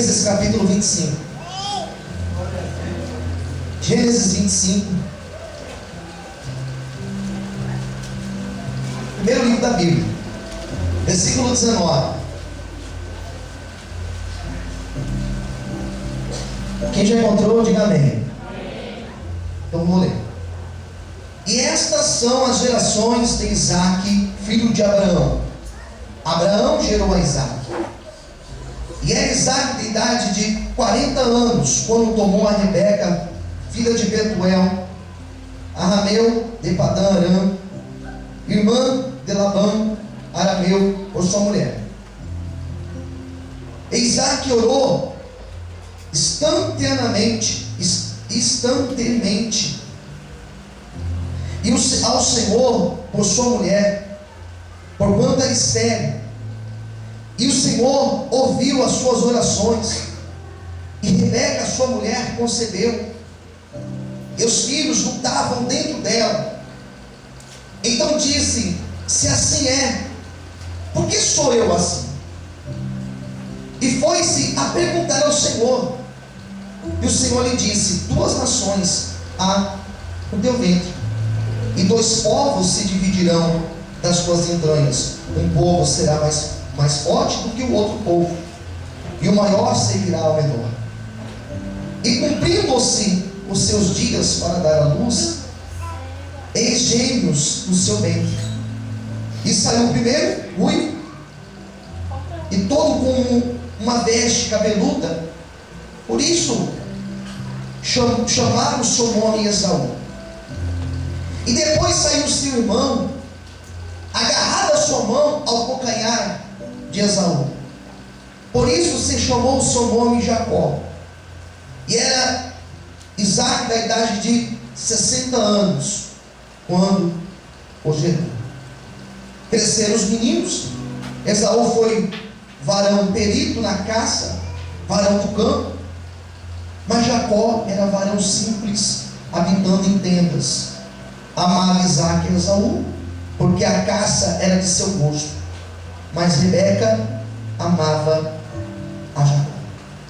Gênesis capítulo 25. Gênesis 25. Primeiro livro da Bíblia. Versículo 19. Quem já encontrou, diga amém. Então vou ler. E estas são as gerações de Isaque, filho de Abraão. Abraão gerou a Isaque. E era Isaque de idade de 40 anos, quando tomou a Rebeca, filha de Betuel, arameu de Padã Aram, irmã de Labão, arameu, por sua mulher. E Isaque orou instantaneamente, e ao Senhor por sua mulher, porquanto era estéril. E o Senhor ouviu as suas orações, e Rebeca, sua mulher, concebeu, e os filhos lutavam dentro dela. Então disse: se assim é, por que sou eu assim? E foi-se a perguntar ao Senhor. E o Senhor lhe disse: 2 nações há no teu ventre, e 2 povos se dividirão das tuas entranhas. Um povo será mais forte do que o outro povo, e o maior servirá ao menor. E cumprindo-se os seus dias para dar à luz, eis gêmeos no seu ventre. E saiu o primeiro, ruivo, e todo com uma veste cabeluda. Por isso chamaram o seu nome Esaú. E depois saiu seu irmão, agarrado a sua mão ao calcanhar de Esaú. Por isso se chamou o seu nome Jacó. E era Isaque da idade de 60 anos, quando o gerou. Cresceram os meninos. Esaú foi varão perito na caça, varão do campo. Mas Jacó era varão simples, habitando em tendas. Amava Isaque e Esaú, porque a caça era de seu gosto. Mas Rebeca amava a Jacó.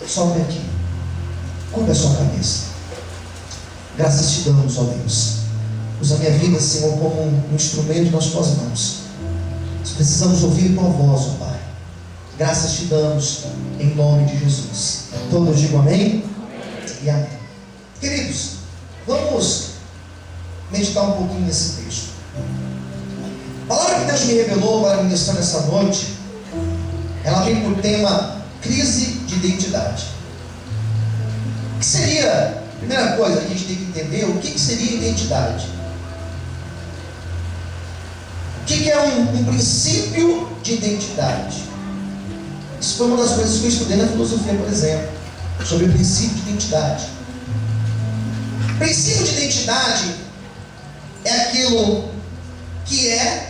Sobe aqui, curva a sua cabeça. Graças te damos, ó Deus. Usa a minha vida, Senhor, como um instrumento nas tuas mãos. Nós precisamos ouvir tua voz, ó Pai. Graças te damos, em nome de Jesus. Todos digam amém? E amém. Queridos, vamos meditar um pouquinho nesse texto. A palavra que Deus me revelou para ministrar nessa noite, ela vem por tema crise de identidade. O que seria, primeira coisa que a gente tem que entender, o que seria identidade? O que é um princípio de identidade? Isso foi uma das coisas que eu estudei na filosofia, por exemplo, sobre o princípio de identidade. O princípio de identidade é aquilo que é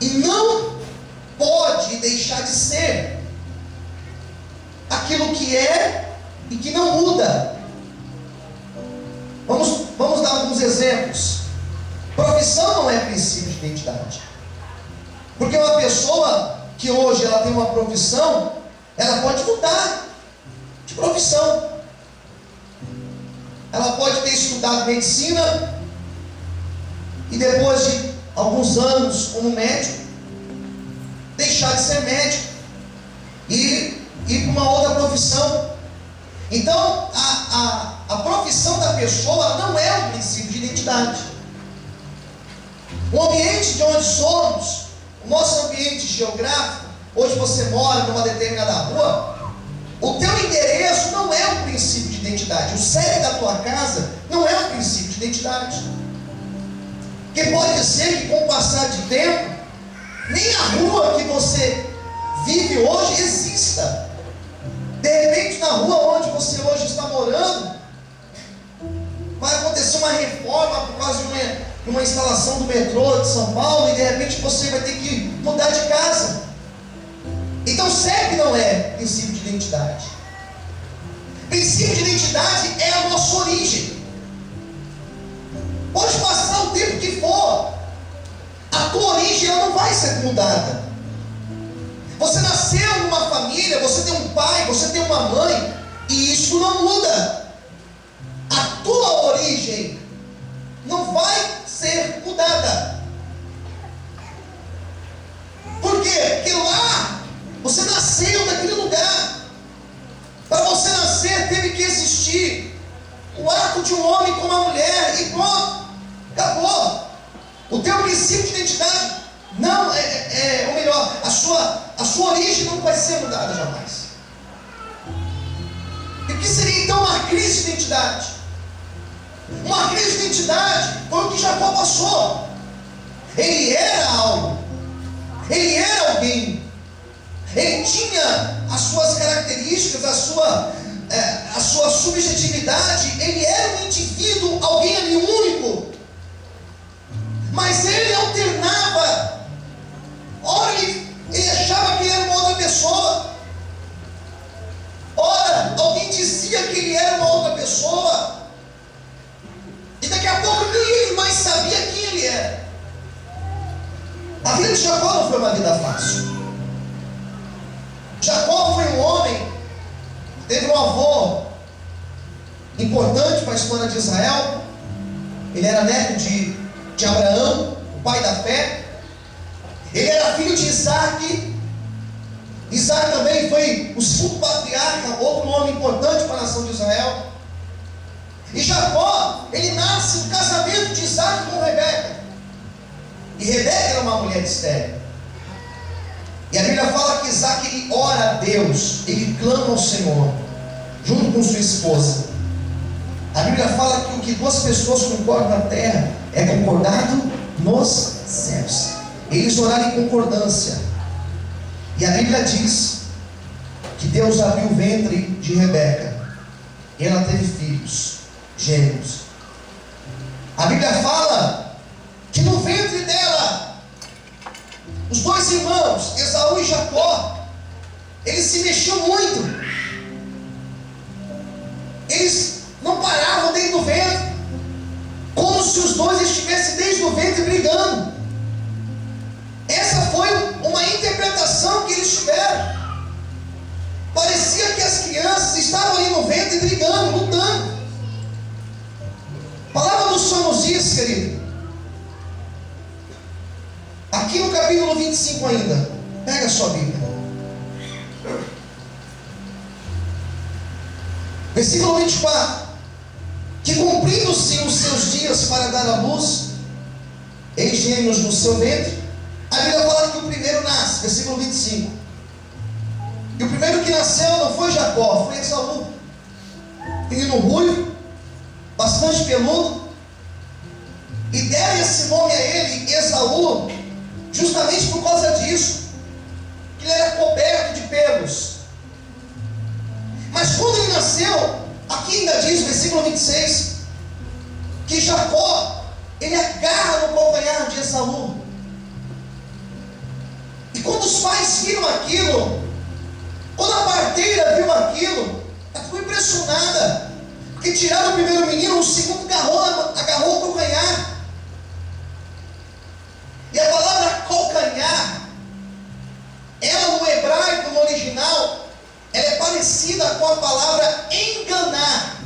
e não pode deixar de ser aquilo que é e que não muda. Vamos dar alguns exemplos. Profissão não é princípio de identidade, porque uma pessoa que hoje ela tem uma profissão, ela pode mudar de profissão. Ela pode ter estudado medicina e depois de alguns anos como médico, deixar de ser médico e ir para uma outra profissão. Então a profissão da pessoa não é um princípio de identidade. O ambiente de onde somos, o nosso ambiente geográfico, hoje você mora numa determinada rua, o teu endereço não é um princípio de identidade. O CEP da tua casa não é um princípio de identidade. Porque pode ser que com o passar de tempo, nem a rua que você vive hoje exista. De repente, na rua onde você hoje está morando, vai acontecer uma reforma por causa de uma instalação do metrô de São Paulo, e de repente você vai ter que mudar de casa. Então CEP não é princípio de identidade. Princípio de identidade é a nossa origem. Pode passar o tempo que for, a tua origem ela não vai ser mudada. Você família, você tem um pai, você tem uma mãe, e isso não muda. A tua origem não vai ser mudada. Por quê? Porque lá você nasceu naquele lugar. Para você nascer teve que existir o ato de um homem com uma mulher, e pronto, acabou. O teu princípio de identidade não ou melhor, a sua origem não vai ser mudada jamais. E o que seria então uma crise de identidade? Uma crise de identidade foi o que Jacó passou. Ele era algo, ele era alguém, ele tinha as suas características, a sua subjetividade, ele era um indivíduo, alguém ali único, mas ele alternava. Ora ele achava que ele era uma outra pessoa, ora alguém dizia que ele era uma outra pessoa, e daqui a pouco nem ele mais sabia quem ele era. A vida de Jacó não foi uma vida fácil. Jacó foi um homem, teve um avô importante para a história de Israel. Ele era neto de Abraão, o pai da fé. Ele era filho de Isaac. Isaac também foi o segundo patriarca, outro nome importante para a nação de Israel. E Jacó, ele nasce no casamento de Isaac com Rebeca. E Rebeca era uma mulher estéril. E a Bíblia fala que Isaac, ele ora a Deus, ele clama ao Senhor, junto com sua esposa. A Bíblia fala que o que duas pessoas concordam na terra é concordado nos céus. Eles oraram em concordância. E a Bíblia diz que Deus abriu o ventre de Rebeca, e ela teve filhos, gêmeos. A Bíblia fala que no ventre dela, os dois irmãos, Esaú e Jacó, eles se mexiam muito. Eles não paravam dentro do ventre, como se os dois estivessem desde o ventre brigando. Essa foi uma interpretação que eles tiveram. Parecia que as crianças estavam ali no ventre brigando, lutando. Palavra do Salmo diz, querido, aqui no capítulo 25 ainda, pega a sua Bíblia, versículo 24, que cumprindo-se os seus dias para dar à luz, eis gêmeos no seu ventre. A Bíblia fala que o primeiro nasce, versículo 25, e o primeiro que nasceu não foi Jacó, foi Esaú, menino ruivo, bastante peludo, e deram esse nome a ele, Esaú, justamente por causa disso, que ele era coberto de pelos. Mas quando ele nasceu, aqui ainda diz, versículo 26, que Jacó, ele agarra no calcanhar de Esaú. E quando os pais viram aquilo, quando a parteira viu aquilo, ela ficou impressionada, porque tiraram o primeiro menino, o segundo agarrou o calcanhar. E a palavra calcanhar, ela no hebraico, no original, ela é parecida com a palavra enganar.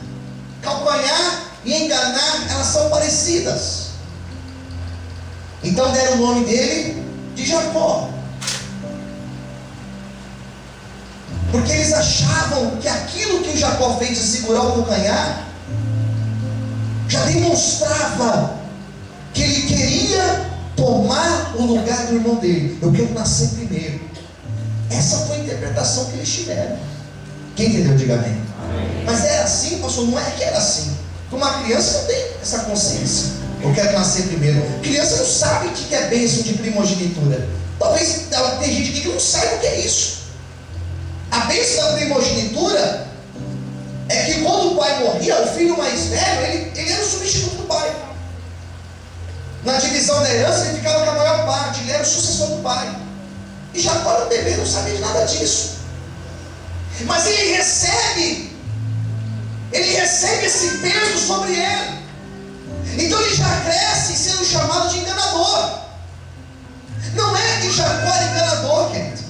Calcanhar e enganar, elas são parecidas. Então deram o nome dele de Jacó, porque eles achavam que aquilo que o Jacó fez de segurar o calcanhar já demonstrava que ele queria tomar o lugar do irmão dele. Eu quero nascer primeiro. Essa foi a interpretação que eles tiveram. Quem entendeu, diga amém. Mas era assim, pastor? Não é que era assim. Uma criança não tem essa consciência. Eu quero nascer primeiro. Criança não sabe o que é bênção de primogenitura. Talvez tem gente aqui que não sabe o que é isso. A bênção da primogenitura é que quando o pai morria, o filho mais velho, ele era o substituto do pai. Na divisão da herança, ele ficava com a maior parte, ele era o sucessor do pai. E Jacó era um bebê, não sabia de nada disso. Mas ele recebe esse peso sobre ele. Então ele já cresce sendo chamado de enganador. Não é que Jacó era enganador, querido.